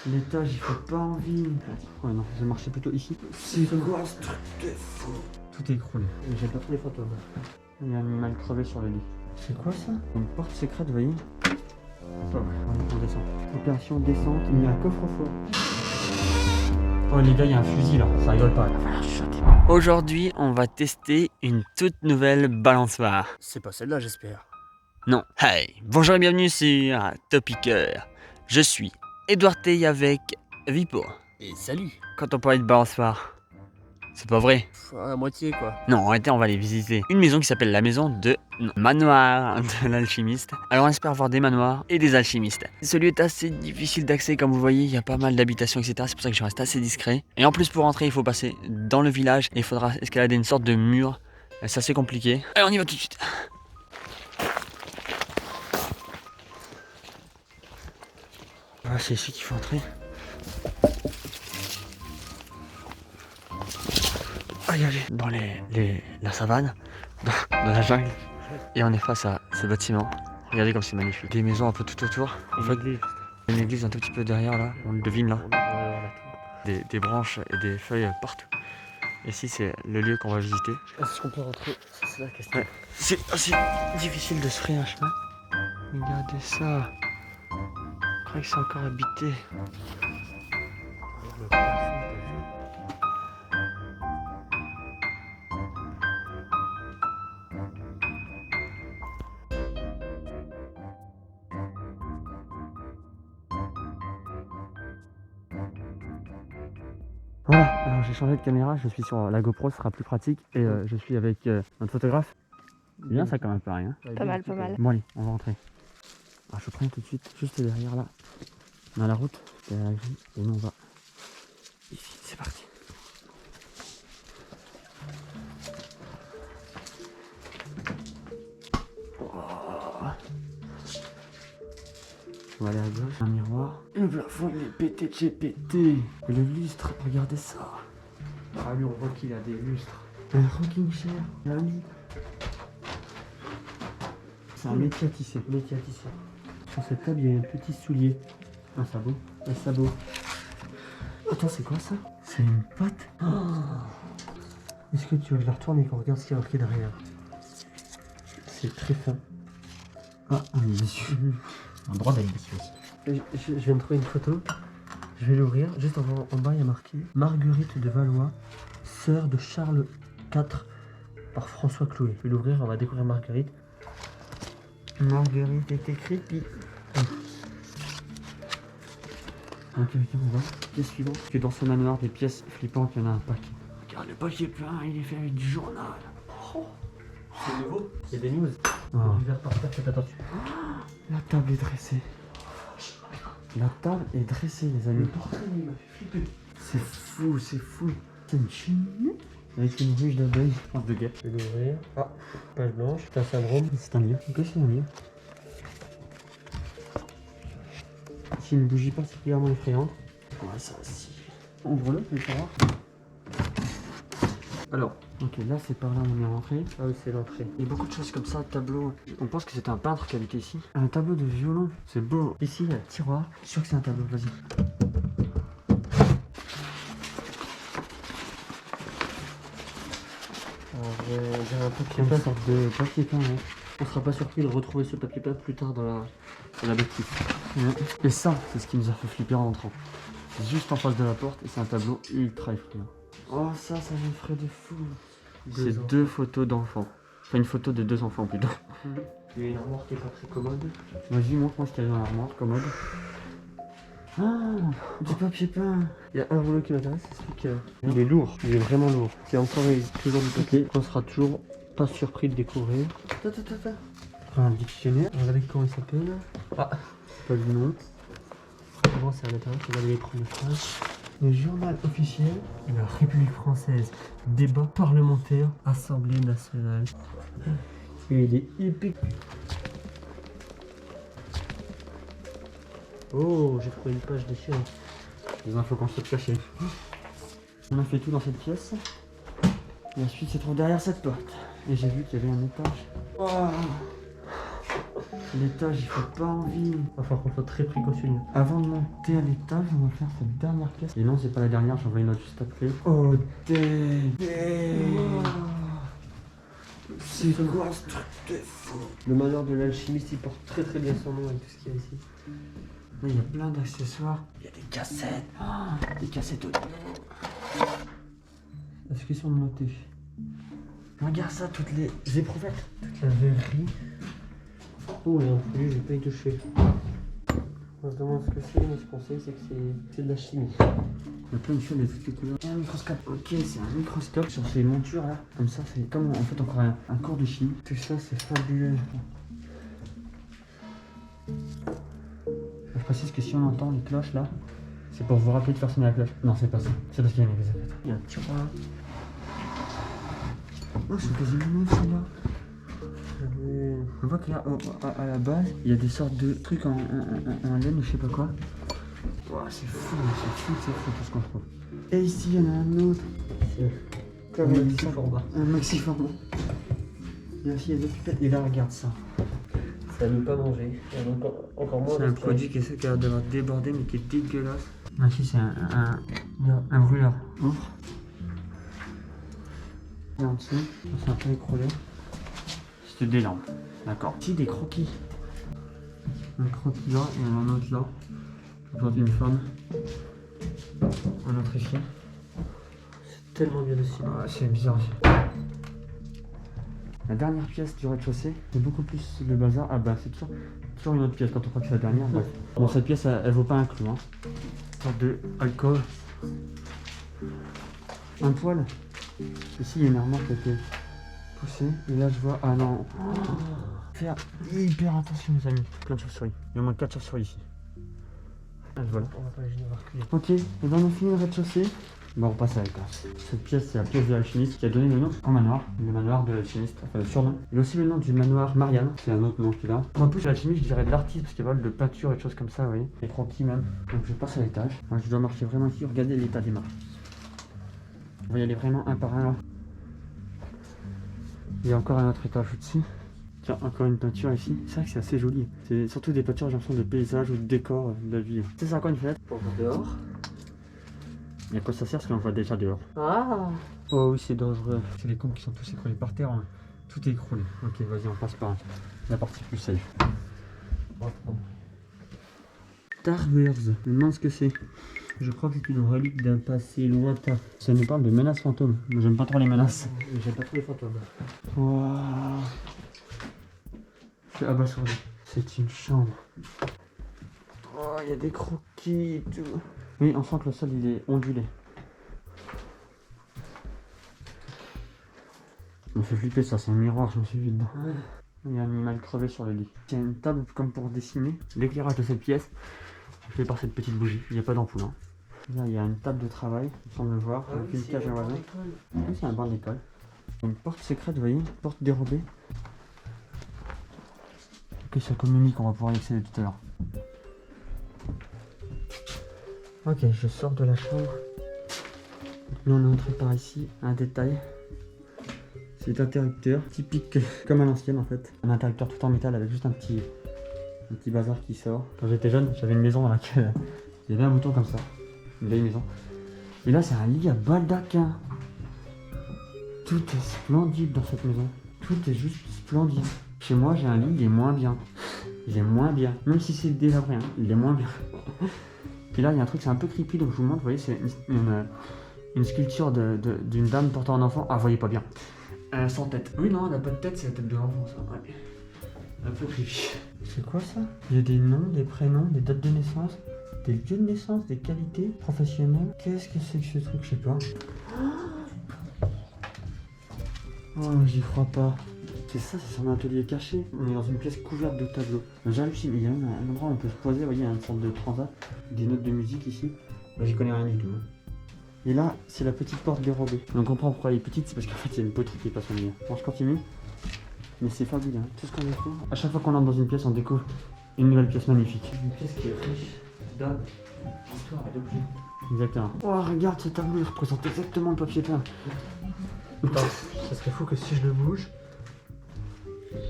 L'étage, il fait pas envie. Ouais, non, je vais marcher plutôt ici. C'est quoi ce truc de fou? Tout est écroulé. J'aime pas trop les photos. Là. Il y a un animal crevé sur le lit. C'est quoi ça? Une porte secrète, vous voyez? Hop, on descend. Opération descente, il y a un coffre-fort. Oh les gars, il y a un fusil là, ça rigole pas. Aujourd'hui, on va tester une toute nouvelle balançoire. C'est pas celle-là, j'espère. Non. Hey, bonjour et bienvenue sur Topiqueur. Je suis Edouard T avec Vipo. Et salut. Quand on parlait de balançoire, c'est pas vrai. À moitié, quoi. Non, arrêtez, on va aller visiter une maison qui s'appelle la maison de manoir de l'alchimiste. Alors on espère voir des manoirs et des alchimistes. Ce lieu est assez difficile d'accès, comme vous voyez, il y a pas mal d'habitations, etc. C'est pour ça que je reste assez discret. Et en plus, pour rentrer, il faut passer dans le village et il faudra escalader une sorte de mur. C'est assez compliqué. Allez, on y va tout de suite. Ah, c'est ici qu'il faut entrer. Aïe, aïe. Dans la savane, dans la jungle. Et on est face à ce bâtiment. Regardez comme c'est magnifique. Des maisons un peu tout autour. En fait, une église un tout petit peu derrière là. On le devine là. Des branches et des feuilles partout. Et ici c'est le lieu qu'on va visiter. Est-ce qu'on peut rentrer? C'est la question. Ouais. C'est assez difficile de se frayer un chemin. Regardez ça. Je crois que c'est encore habité. Voilà, alors j'ai changé de caméra, je suis sur la GoPro, ce sera plus pratique. Et je suis avec notre photographe. Bien ça quand même pareil. Hein. Pas mal, pas mal. Bon allez, on va rentrer. Alors je prends tout de suite, juste derrière là. On a la route, derrière la grille, et nous on va ici, c'est parti. On va aller à gauche, un miroir. Et le plafond il est pété de chez pété. Et le lustre, regardez ça. Ah lui on voit qu'il a des lustres. Un rocking chair, un lit. C'est un métier à tisser. Sur cette table il y a un petit soulier. Un sabot. Un sabot. Attends c'est quoi ça? C'est une patte. Oh. Est-ce que tu veux que je la retourne et qu'on regarde ce qu'il y a marqué derrière? C'est très fin. Ah, on est dessus. Un droit d'aller dessus aussi. Je viens de trouver une photo. Je vais l'ouvrir. Juste en bas, il y a marqué Marguerite de Valois, sœur de Charles IV par François Clouet. Je vais l'ouvrir, on va découvrir Marguerite. Marguerite est écrite. Ok, on va. Pièce suivante. Que dans ce manoir des pièces flippantes, il y en a un paquet. Regarde, le paquet plein, il est fait avec du journal. Oh. C'est nouveau. Il y a des news. Oh. Du verre par terre, faites attention. La table est dressée. La table est dressée, les amis. Le portrait, il m'a fait flipper. C'est fou, c'est fou. C'est une cheminée avec une ruche d'abeilles. Je pense de guêpe. Je vais l'ouvrir. Ah, page blanche. C'est un syndrome. C'est un livre. Ok, c'est un livre. C'est une bougie particulièrement effrayante. Ouais, ça aussi. Ouvre-le, je vais savoir. Alors, ok, là c'est par là on est rentré. Ah oui, c'est l'entrée. Il y a beaucoup de choses comme ça, tableau. On pense que c'était un peintre qui habitait ici. Un tableau de violon, c'est beau. Ici, il y a un tiroir. Je suis sûr que c'est un tableau, vas-y. J'ai un papier Une peint. sorte de papier peint, ouais. On sera pas surpris de retrouver ce papier peint plus tard dans la bâtisse. Ouais. Et ça, c'est ce qui nous a fait flipper en entrant. C'est juste en face de la porte et c'est un tableau ultra effrayant. Oh ça m'effraie de fou. C'est deux photos d'enfants. Enfin une photo de deux enfants plutôt. Il y a une armoire qui est pas très commode. Vas-y, montre-moi ce qu'il y a dans l'armoire, commode. Ah, du papier peint. Il y a un rouleau qui m'intéresse, c'est celui qu'il est lourd. Il est vraiment lourd. C'est encore toujours du papier. On sera toujours pas surpris de découvrir. Un dictionnaire. Regardez comment il s'appelle. Ah, pas le nom. Comment c'est à l'intérieur? Regardez les premières phrases. Le journal officiel de la République française. Débat parlementaire, Assemblée nationale. Et il est épique. Oh, j'ai trouvé une page déchirée. Les infos qu'on se cacher. On a fait tout dans cette pièce. Et ensuite se trouve derrière cette porte. Et j'ai vu qu'il y avait un étage. Oh. L'étage, il faut pas envie. Enfin, qu'on soit très précautionneux. Avant de monter à l'étage, on va faire cette dernière pièce. Et non, c'est pas la dernière, j'en vois une autre juste après. Oh, damn. C'est quoi ce truc de fou? Le manoir de l'alchimiste, il porte très très bien son nom avec tout ce qu'il y a ici. Là, il y a plein d'accessoires. Il y a des cassettes. Des cassettes audio. Est-ce qu'ils sont notés? Regarde ça, toutes les éprouvettes. Toute la verrerie. Oh, il y a un produit, j'ai pas y touché. On se demande ce que c'est, mais ce qu'on sait, c'est que c'est de la chimie. Il y a plein de choses de toutes les couleurs. Et un microscope. Ok, c'est un microscope sur ces montures là. Comme ça, c'est comme en fait encore un cours de chimie. Tout ça, c'est fabuleux. Je précise que si on entend les cloches là, c'est pour vous rappeler de faire sonner la cloche. Non, c'est pas ça. C'est parce qu'il y a une exagération. Il y a un tiroir. Oh, c'est quasiment neuf celui-là. On voit que là, à la base, il y a des sortes de trucs en laine ou je sais pas quoi. Wow, c'est fou tout ce qu'on trouve. Et ici, il y en a un autre. C'est un maxi format. Un maxi format. Et aussi, il y a des pipettes. Et là, regarde ça. C'est à ne pas manger. Encore moins. C'est un produit qui a l'air d'avoir débordé, mais qui est dégueulasse. Ah, ici, c'est un brûleur. Ouvre. Et en dessous, c'est un peu écroulé. C'est des lampes. D'accord. Ici, des croquis. Un croquis là et un autre là. Je porte une femme. Un autre ici. C'est tellement bien dessiné. Ah, c'est bizarre. La dernière pièce du rez-de-chaussée, c'est beaucoup plus le bazar. Ah bah c'est toujours une autre pièce quand on croit que c'est la dernière. Bref. Bon, cette pièce elle vaut pas un clou. Hein. Une sorte de alcool. Un poil. Ici il y a une armoire qui a été poussée. Et là je vois. Ah non. Faire hyper attention les amis. Plein de chauves-souris. Il y a au moins 4 chauves-souris ici. Ah, voilà. On va pas les gêner, on va reculer. Ok, et ben on a fini le rez-de-chaussée. Bon, on passe à l'étage. Cette pièce, c'est la pièce de l'alchimiste qui a donné le nom au manoir. Le manoir de l'alchimiste, enfin le surnom. Il y a aussi le nom du manoir Marianne, c'est un autre nom qu'il a. En plus, l'alchimiste, je dirais de l'artiste, parce qu'il y a pas mal de peinture et de choses comme ça, vous voyez. Des croquis même. Donc je passe à l'étage. Moi, je dois marcher vraiment ici. Regardez l'état des marches. On va y aller vraiment un par un là. Il y a encore un autre étage au-dessus. Tiens, encore une peinture ici. C'est vrai que c'est assez joli. C'est surtout des peintures, j'ai l'impression, de paysages ou de décors de la vie. C'est ça, encore une fenêtre. Pour voir dehors. Et à quoi ça sert parce qu'on voit déjà dehors? Ah! Oh oui, c'est dangereux. C'est les comptes qui sont tous écroulés par terre. Hein. Tout est écroulé. Ok, vas-y, on passe par la partie plus safe. Star Wars. Je me demande ce que c'est. Je crois que c'est une relique d'un passé lointain. Ça nous parle de menaces fantômes. Moi, j'aime pas trop les menaces. J'aime pas trop les fantômes. Waouh. Je suis abasourdi. C'est une chambre. Oh, il y a des croquis et tout. Oui, on sent que le sol il est ondulé. Ça me fait flipper ça, c'est un miroir, je me suis vu dedans. Il y a un animal crevé sur le lit. Il y a une table comme pour dessiner. L'éclairage de cette pièce est fait par cette petite bougie. Il n'y a pas d'ampoule. Hein. Là, il y a une table de travail, on semble le voir, avec une cage à voisin. Oui, c'est un banc d'école. Une porte secrète, vous voyez, une porte dérobée. Ok, ça communique, on va pouvoir y accéder tout à l'heure. Ok, je sors de la chambre. Là, on est entré par ici. Un détail. C'est l'interrupteur, typique comme à l'ancienne en fait. Un interrupteur tout en métal avec juste un petit bazar qui sort. Quand j'étais jeune, j'avais une maison dans laquelle il y avait un bouton comme ça. Une vieille maison. Et là, c'est un lit à baldaquin. Tout est splendide dans cette maison. Tout est juste splendide. Chez moi, j'ai un lit, il est moins bien. Il est moins bien. Même si c'est délabré, hein, il est moins bien. Puis là, il y a un truc, c'est un peu creepy, donc je vous montre. Vous voyez, c'est une sculpture d'une dame portant un enfant. Ah, vous voyez pas bien. Sans tête. Oui, non, elle n'a pas de tête, c'est la tête de l'enfant, ça. Ouais. Un peu creepy. C'est quoi ça? Il y a des noms, des prénoms, des dates de naissance, des lieux de naissance, des qualités professionnelles. Qu'est-ce que c'est que ce truc? Je sais pas. Oh, j'y crois pas. C'est ça, c'est son atelier caché. On est dans une pièce couverte de tableaux. J'hallucine. Il y a même un endroit où on peut se poser. Vous voyez, il y a une sorte de transat. Des notes de musique ici. Bah, j'y connais rien du tout. Et là, c'est la petite porte dérobée. On comprend pourquoi elle est petite, c'est parce qu'en fait, il y a une poterie qui passe au milieu. Bon, je continue. Mais c'est fabuleux, hein. Tout ce qu'on découvre. À chaque fois qu'on entre dans une pièce, on découvre une nouvelle pièce magnifique. Une pièce qui est riche d'âme, d'histoire et d'objets. Exactement. Oh, regarde ce tableau, il représente exactement le papier peint. Attends, ça serait fou que si je le bouge,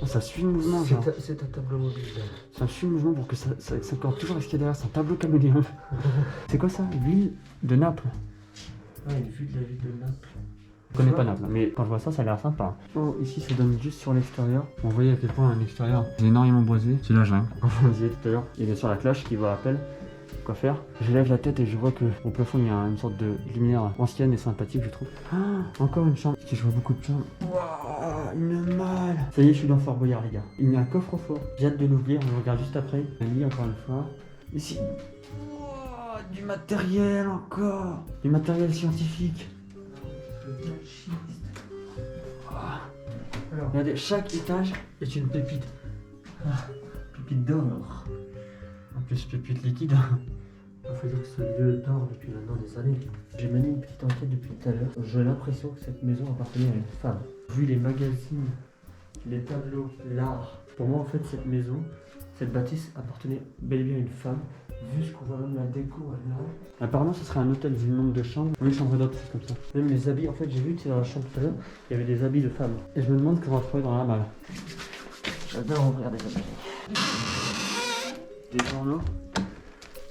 Oh, ça suit le mouvement, genre. C'est un tableau mobile. Ça suit le mouvement pour que ça accorde toujours à ce qu'il y a derrière. C'est un tableau caméléon. C'est quoi ça? Ville de Naples. Ah, une vue de la ville de Naples. Je connais pas Naples, mais quand je vois ça, ça a l'air sympa. Oh, ici, ça donne juste sur l'extérieur. On voyait à quel point un extérieur est énormément boisé. C'est la jungle. Comme on disait tout à l'heure, il est sur la cloche qui va à appel. Quoi faire? Je lève la tête et je vois que au plafond il y a une sorte de lumière ancienne et sympathique, je trouve. Ah, encore une chambre. Je vois beaucoup de chambres. Waouh, une malle. Ça y est, je suis dans Fort Boyard, les gars. Il y a un coffre-fort. J'ai hâte de l'ouvrir. On le regarde juste après. Un lit, encore une fois. Ici. Wow, du matériel encore. Du matériel scientifique. Ah. Alors, Regardez, chaque étage est une pépite. Ah, pépite d'or. En plus, pépite liquide. il faut dire que ce lieu dort depuis maintenant des années. J'ai mené une petite enquête depuis tout à l'heure. J'ai l'impression que cette maison appartenait à une femme. Vu les magazines, les tableaux, l'art. Pour moi, en fait, cette maison, cette bâtisse appartenait bel et bien à une femme. Vu ce qu'on voit même la déco là. Apparemment, ce serait un hôtel vu le nombre de chambres. Une chambre d'hôte, c'est comme ça. Même les habits, en fait, j'ai vu que c'est dans la chambre tout à l'heure, il y avait des habits de femmes. Et je me demande qu'on va trouver dans la malle. J'adore ouvrir des habits. Des journaux.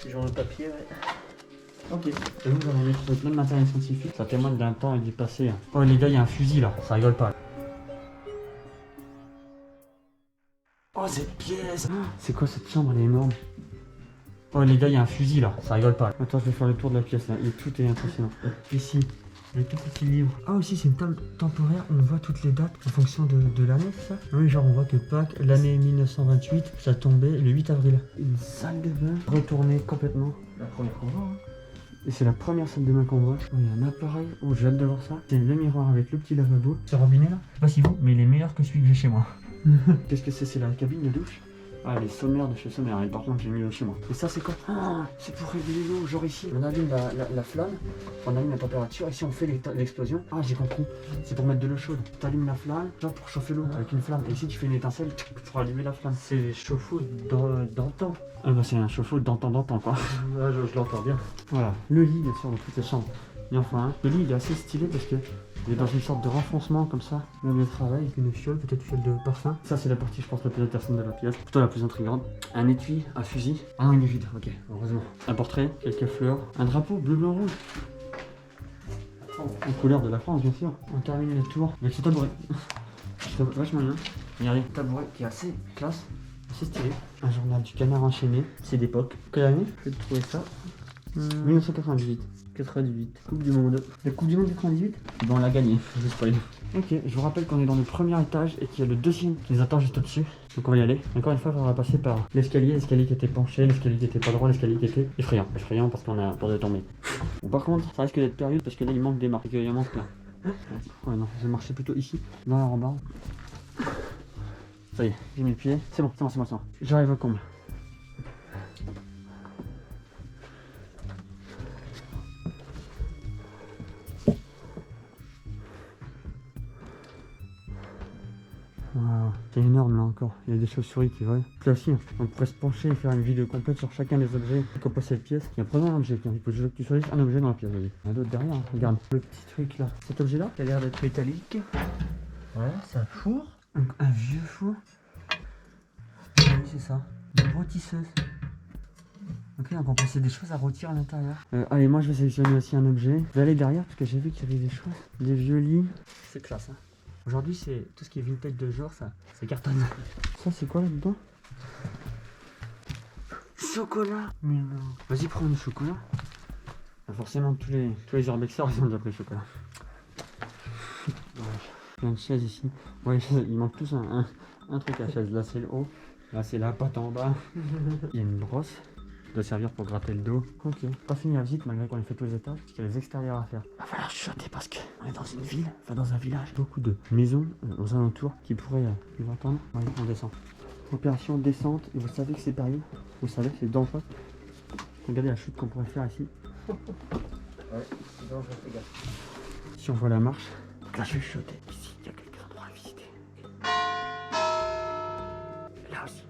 Des journaux de papier, ouais. Ok. Et vous allez mettre plein de matériel scientifique. Ça témoigne d'un temps et du passé. Oh les gars, il y a un fusil là. Ça rigole pas. Oh cette pièce. C'est quoi cette chambre? Elle est énorme. Oh les gars, il y a un fusil là. Ça rigole pas. Attends, je vais faire le tour de la pièce là. Et tout est impressionnant. Ici. Le tout petit livre. Ah aussi c'est une table temporaire, on voit toutes les dates en fonction de l'année, c'est ça? Oui, genre on voit que Pâques, l'année 1928, ça tombait le 8 avril. Une salle de bain retournée complètement. La première qu'on voit, hein. Et c'est la première salle de bain qu'on voit. Oh, il y a un appareil, oh j'ai hâte de voir ça. C'est le miroir avec le petit lavabo. Ce robinet là, je sais pas si vous, mais il est meilleur que celui que j'ai chez moi. Qu'est-ce que c'est? C'est la cabine de douche? Ah, les sommaires de chez Sommaire, et par contre j'ai mis le chez moi. Et ça c'est quoi? Oh, c'est pour régler l'eau, genre ici. On allume la flamme, on allume la température, ici on fait l'explosion. Ah j'ai compris, c'est pour mettre de l'eau chaude. Tu allumes la flamme, genre pour chauffer l'eau avec une flamme. Et ici tu fais une étincelle pour allumer la flamme. C'est les chauffe-eau d'antan. Ah bah c'est un chauffe-eau d'antan quoi. Ah, je l'entends bien. Voilà, le lit bien sûr dans toutes les chambres. Et enfin, le lit il est assez stylé parce que il est dans une sorte de renfoncement comme ça. Meuble de travail avec une fiole, peut-être fiole de parfum. Ça c'est la partie je pense la plus intéressante de la pièce, plutôt la plus intrigante. Un étui, un fusil. Ah non il est vide, ok, heureusement. Un portrait, quelques fleurs, un drapeau bleu, blanc, rouge. En couleur de la France bien sûr. On termine le tour avec ce tabouret. C'est vachement bien. Regardez, tabouret qui est assez classe, assez stylé. Un journal du Canard enchaîné, c'est d'époque. Quelle année? Je vais trouver ça. 1998. 98. Coupe du Monde. La Coupe du Monde 98? Bon, on l'a gagné, je spoil. Ok, je vous rappelle qu'on est dans le premier étage et qu'il y a le deuxième qui nous attend juste au-dessus. Donc on va y aller. Encore une fois, on va passer par l'escalier qui était penché, l'escalier qui était pas droit, l'escalier qui était effrayant. Effrayant parce qu'on a peur de tomber. Bon, par contre, ça risque d'être périlleux parce que là il manque des marques et qu'il en manque plein. Ouais, non, je vais marcher plutôt ici, dans la rambarde. Ça y est, j'ai mis le pied. C'est bon, c'est bon, c'est bon, c'est bon. J'arrive au comble. Wow. C'est énorme là encore, il y a des chauves-souris qui volent. Là aussi, on pourrait se pencher et faire une vidéo complète sur chacun des objets qui composent cette pièce. Il y a vraiment un objet, il faut que tu choisisses un objet dans la pièce. Il y en a d'autres derrière, hein. Regarde le petit truc là. Cet objet là, Ça a l'air d'être métallique. Ouais, c'est un four. un vieux four. Oui, c'est ça. Une rôtisseuse. Ok, donc on peut passer des choses à rôtir à l'intérieur. Allez, moi je vais sélectionner aussi un objet. Je vais aller derrière parce que j'ai vu qu'il y avait des choses. Des vieux lits. C'est classe, hein. Aujourd'hui, c'est tout ce qui est vintage de genre, ça cartonne. Ça, c'est quoi là-dedans? Chocolat. Mais non. Vas-y, prends le chocolat. Ah, forcément, tous les urbexeurs, ils ont déjà pris le chocolat. Ouais. Plein de chaises ici. Ouais, il manque tous un truc à chaise. Là, c'est le haut. Là, c'est la patte en bas. Il y a une brosse. Qui doit servir pour gratter le dos. Ok, pas fini la visite malgré qu'on ait fait tous les étages, parce qu'il y a les extérieurs à faire. Va falloir chuchoter parce qu'on est dans une ville, enfin dans un village. Beaucoup de maisons aux alentours qui pourraient nous entendre. Ouais, on descend. Opération descente, et vous savez que c'est périlleux. Vous savez que c'est dangereux. Regardez la chute qu'on pourrait faire ici. Ouais, c'est dangereux, fais gaffe. Si on voit la marche, donc là je vais chuchoter. Ici, il y a quelques endroits à visiter. Là aussi.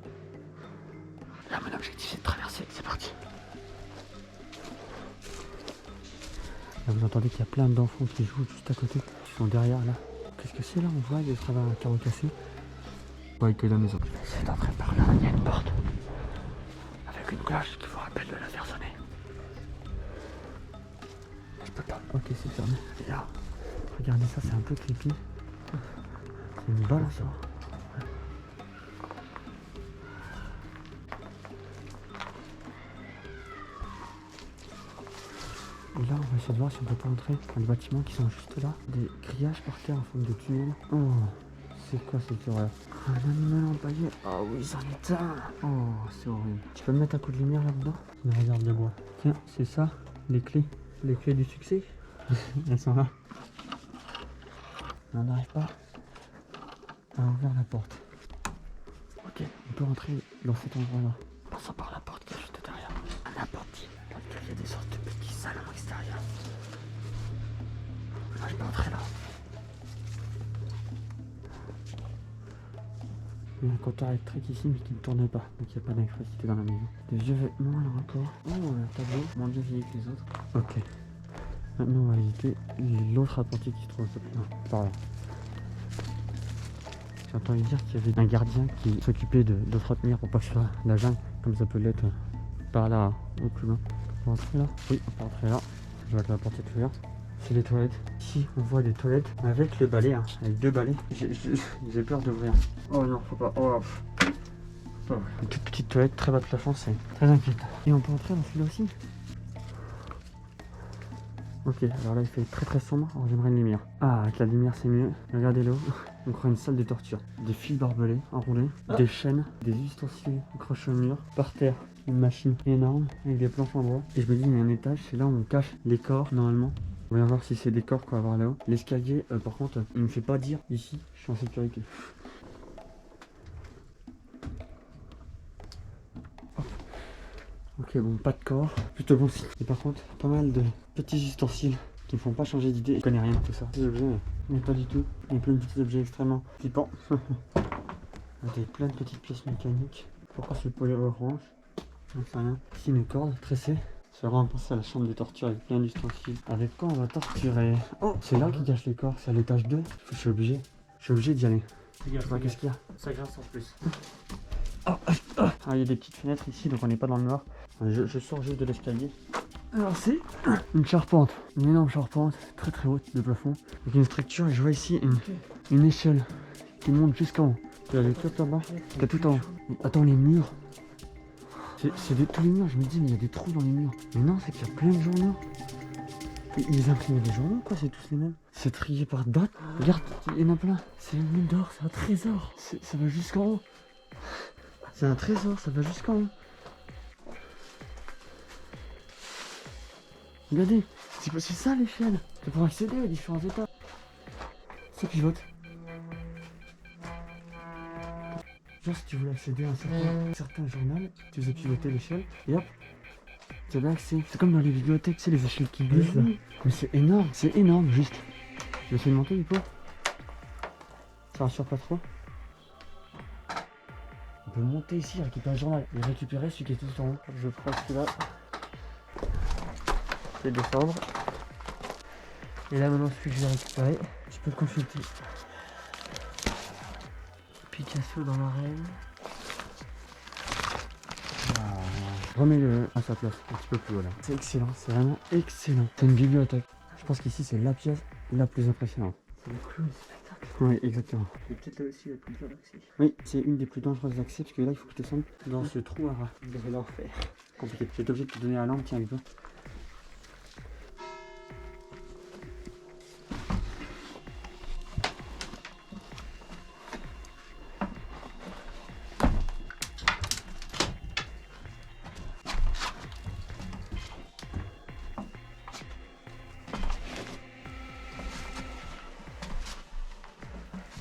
Là, mon objectif c'est de traverser, c'est parti. Là, vous entendez qu'il y a plein d'enfants qui jouent juste à côté, qui sont derrière là. Qu'est-ce que c'est là? On voit, il y a un carreau cassé. Ouais, que la maison. C'est d'entrer par là, il y a une porte. Avec une cloche qui vous rappelle de la faire sonner. Je peux pas. Ok, c'est fermé. Et là, regardez ça, c'est un peu creepy. C'est une balle, ça. Et là, on va essayer de voir si on peut pas entrer dans les bâtiments qui sont juste là. Des grillages par terre en forme de tunnel. Oh, c'est quoi cette horreur? Un animal empaillé. Oh oui, c'en est un. Oh, c'est horrible. Tu peux me mettre un coup de lumière là-dedans? Une réserve de bois. Tiens, c'est ça, les clés. Les clés du succès. Elles sont là. On n'arrive pas à ouvrir la porte. Ok, on peut rentrer dans cet endroit-là. Passons par la porte qui est juste derrière. La porte dans laquelle il y a des sortes de petits salons extérieurs. Là, je peux entrer là. Il y a un compteur électrique ici, mais qui ne tourne pas, donc il n'y a pas d'électricité dans la maison. Des vieux vêtements là encore. Oh, un tableau, moins bien vieilli que les autres. Ok. Maintenant, on va visiter l'autre apprenti qui se trouve par là. J'ai entendu dire qu'il y avait un gardien qui s'occupait d'entretenir pour pas que ce soit la jungle, comme ça peut l'être par là, au plus loin. On va rentrer là? Oui, on peut rentrer là. Je vois que la porte est ouverte. C'est les toilettes. Ici, on voit des toilettes avec le balai, hein, avec deux balais. J'ai peur d'ouvrir. Oh non, faut pas. Oh, une toute petite toilette, très bas de plafond, c'est très inquiétant. Et on peut entrer dans celui-là aussi. Ok, alors là il fait très sombre, alors j'aimerais une lumière. Ah, avec la lumière c'est mieux. Regardez là, on croit une salle de torture. Des fils barbelés, enroulés, des chaînes, des ustensiles accrochés au mur. Par terre, une machine énorme avec des planches en bois. Et je me dis, il y a un étage, c'est là où on cache les corps normalement. On va voir si c'est des corps qu'on va voir là-haut. L'escalier, par contre, il me fait pas dire ici, je suis en sécurité. Ok, bon, pas de corps, plutôt bon signe. Et par contre, pas mal de petits ustensiles qui me font pas changer d'idée. Je connais rien de tout ça. Ces objets, mais pas du tout. Il y a plein de petits objets extrêmement flippants. Avec plein de petites pièces mécaniques. Pourquoi ce poil orange? J'en sais rien. Ici, une corde tressée. Ça va vraiment penser à la chambre de torture avec plein d'ustensiles. Avec quoi on va torturer? Oh, c'est là qui cache les corps, c'est à l'étage 2. Je suis obligé d'y aller. Je vois qu'est-ce qu'il y a. Ça grince en plus. Ah, il y a des petites fenêtres ici, donc on n'est pas dans le noir. Je sors juste de l'escalier. Alors c'est une charpente, une énorme charpente, très haute de plafond. Avec une structure, et je vois ici une échelle qui monte jusqu'en haut. Il y a des trucs là-bas, il y a tout en haut. Attends, les murs. C'est tous les murs, je me dis, mais il y a des trous dans les murs. Mais non, c'est qu'il y a plein de journaux. Ils impriment des journaux, quoi, c'est tous les mêmes. C'est trié par date. Regarde, il y en a plein. C'est une mine d'or, c'est un trésor. Ça va jusqu'en haut. C'est un trésor, ça va jusqu'en haut. Regardez, c'est ça l'échelle. C'est pour accéder aux différents états. Ça pivote. Genre si tu voulais accéder à un certain journal, tu faisais pivoter l'échelle et hop, tu avais accès. C'est comme dans les bibliothèques, tu sais, les échelles qui glissent là. Mais c'est énorme juste. Je vais essayer de monter du coup. Ça rassure pas trop. On peut monter ici, récupérer le journal et récupérer celui qui est tout en haut. Je prends celui-là. Je vais descendre. Et là maintenant celui que je vais récupérer, je peux le consulter. Picasso dans l'arène. Remets-le à sa place, un petit peu plus haut là. C'est excellent, c'est vraiment excellent. C'est une bibliothèque. Je pense qu'ici c'est la pièce la plus impressionnante. C'est le clou du spectacle. Oui, exactement. C'est peut-être là aussi la plus dure d'accès. Oui, c'est une des plus dangereuses d'accès parce que là il faut que je descende dans ce trou à rat. De l'enfer. Compliqué. J'ai été obligé de te donner la lampe, tiens avec toi.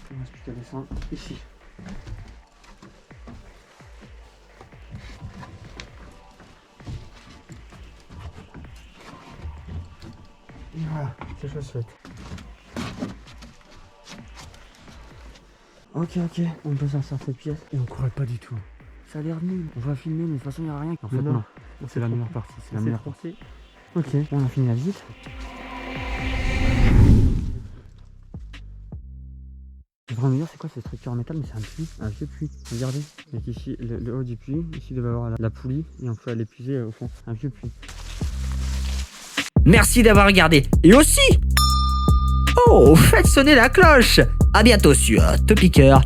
Il ne reste plus qu'à descendre ici. Et voilà, c'est chose faite. Ok, on peut s'en sortir cette pièce et on courait pas du tout. Ça a l'air nul, on va filmer mais de toute façon il n'y a rien. En fait non, c'est la meilleure partie, c'est la meilleure partie. Ok, on a fini la visite. Je en train de me dire c'est quoi cette structure en métal, mais c'est un vieux puits. Regardez, donc ici le haut du puits, ici il devait avoir la poulie et on peut aller puiser au fond. Un vieux puits. Merci d'avoir regardé. Et aussi, oh, faites sonner la cloche. À bientôt sur Topiqueur.